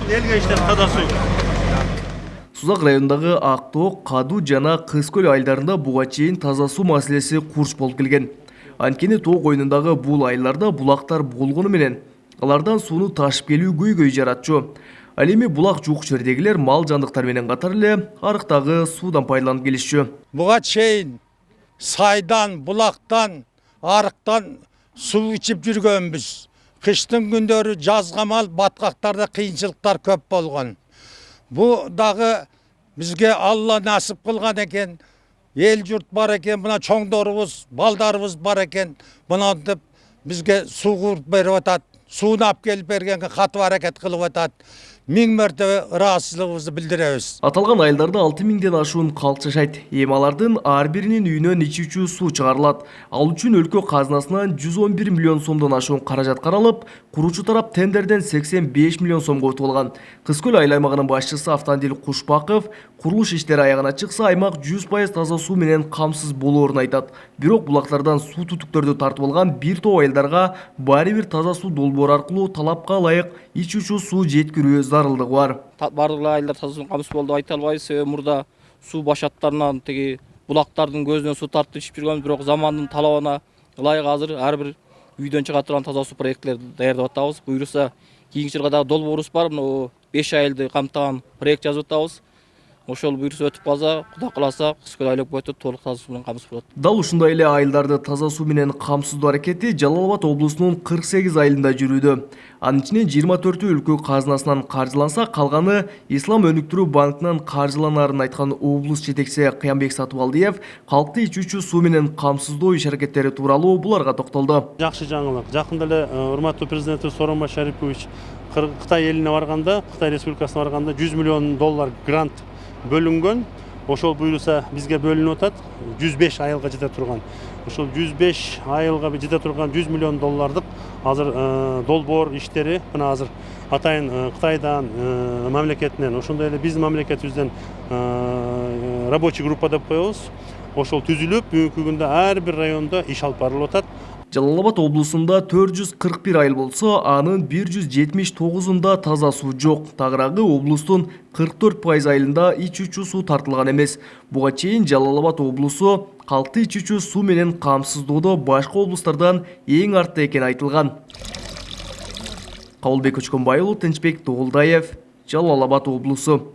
Элге иштеп таза суу. Сузак районундагы Актоок, Каду жана Кыз-Көл айылдарында буга чейин таза суу маселеси курч болуп келген. Анткени тоо коюнундагы бул айылдарда булактар болгону менен алардан сууну ташып келүү көйгөй жаратчу. Ал эми булак жук жердегилер мал жандыктар менен катар эле арыктагы суудан пайдаланып келишчү. Буга чейин сайдан, булактан, арыктан суу ичип жүргөнбүз. Кыштын күндөрү жазгамал баткактарда кыйынчылыктар көп болгон. Бу дагы бизге Алла насип кылган экен. Эл журт бар экен, мына чоңдорубуз, балдарыбыз бар экен. Мынантип бизге суу куруп берип атат. Сууну алып келип бергенге катып аракет кылып атат. 1000 мәртебе ыраазычылыгыбызды билдиребиз. Аталган айылдарда 6000ден ашуун калк жашайт. Эми алардын ар биринин үйүнөн ичүүчү суу чыгарылат. Ал үчүн өлкө казынасынан 111 миллион сомдон ашуун каражат каралып, куручу тарап тендерден 85 миллион сомго утуп алган. Кыз-Көл айыл аймагынын башчысы Автандил Кушпаков курулуш иштери аягына чыкса, аймак 100% таза суу менен камсыз болоорун айтат. Бирок булактардан суу түтүктөрдү тартып алган бир топ айылдарга баары бир таза суу долбоору аркылуу талапка ылайык ичүүчү суу жеткирүү зарылдыгы бар. Барлық айылдар таза суу камсыз болду айта албайбыз. Себеби мурда суу башаттарынан теги булактардын көзүнөн суу тартып ичип жүргөнбүз, бирок замандын талабына ылайык азыр ар бир үйдөн чыга турган таза суу проектлерди даярдап атабыз. Буюрса кийинки жылга дагы долбоорубуз бар. Мына 5 айылды камтыган проект жазып атабыз. Ошол буйруса өтүп калса, Кудай кааласа, Кыз-Көл айлык боюнча толук таза суу менен камсыз болот. Дал ушундай эле айылдарды таза суу менен камсыздоо аракети Жалал Абад облусунун 48 айылында жүрүүдө. Анын ичинен 24 өлкө казынасынан каржыланса, калганы Ислам өнүктүрүү банкынан каржыланаарын айткан облус жетекчиси Кыямбек Сатыбалдиев калкты ичүүчү суу менен камсыздоо иш аракеттери тууралуу буларга токтолду. Жакшы жаңылык. Жакында эле урматтуу президентибиз Сооронбай Шарипович Кытай элине барганда, Кытай Республикасына барганда 100 миллион доллар грант бөлүнгөн. Ошол буюрса бизге бөлүнүп атат. 105 айылга жете турган. Ошол 105 айылга жете турган 100 миллион доллардык азыр долбоор иштери мына азыр атайын Кытайдан мамлекетинен, ошондой эле биздин мамлекетибизден рабочий группа деп коебуз. Ошол түзүлүп, бүгүнкү күндө ар бир райондо иш алып барылып атат. Жалал Абад облусунда 441 айыл болсо, анын 179-унда таза суу жок. Тагыраагы облустун 44% айылында ичүүчү суу тартылган эмес. Буга чейин Жалал Абад облусу калкты ичүүчү суу менен камсыздоодо башка облустардан эң артта экени айтылган. Кабылбек Көчкөнбай уулу, Тынчбек Тоолдаев, Жалал Абад облусу.